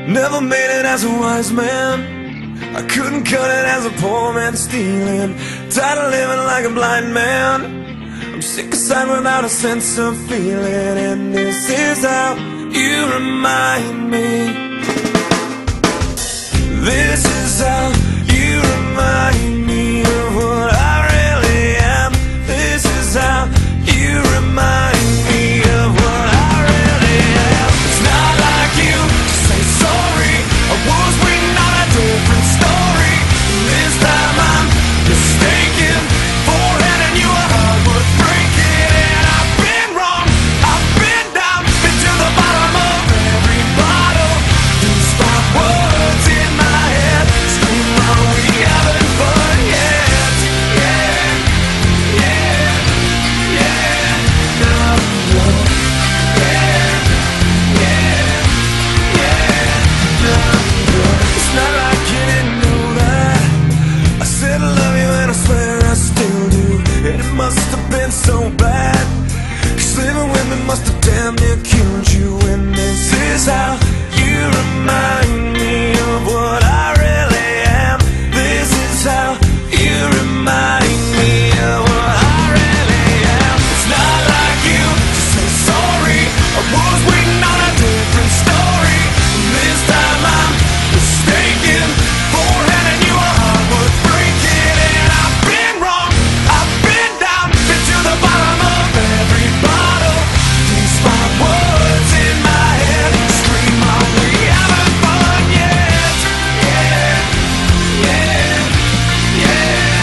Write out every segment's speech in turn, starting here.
Never made it as a wise man. I couldn't cut it as a poor man stealing. Tired of living like a blind man. I'm sick aside without a sense of feeling. And this is how you remind me. This is how you remind me of what I really am. This is how you remind me of what I really am. It's not like you to say sorry. I was waiting on a different story. This time I'm mistaken for handing you a heart worth breaking. And I've been wrong, I've been down, been to the bottom of every bottle. Despite words in my head, scream out we haven't fun yet. Yeah, yeah, yeah, no, no. Yeah, yeah, yeah, no, no. It's not like you didn't know that I said I love you and I swear I still do. And it must have been so bad, 'cause living with me must have damn near killed you. And this is how you remind me of what I really am. This is how you remind me of what I really am. It's not like you to say sorry. I was waiting on a different story. This time I'm mistaken for handing you a heart worth breaking. And I've been wrong, I've been down, been to the bottom of every bottle. Despite words in my head, scream out we haven't fun yet. Yeah, yeah, yeah,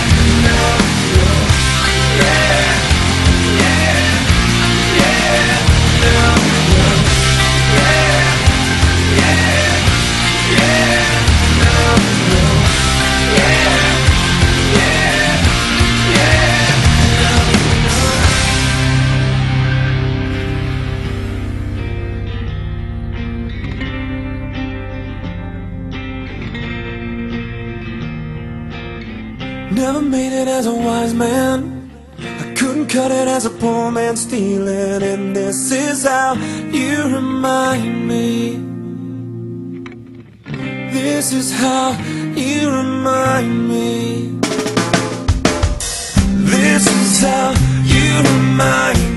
no, no. Yeah, yeah, yeah, no, no. Yeah, yeah, yeah, no, no. Yeah, yeah, yeah, no, no. Never made it as a wise man. I couldn't cut it as a poor man stealing. And this is how you remind me. This is how you remind me. This is how you remind me.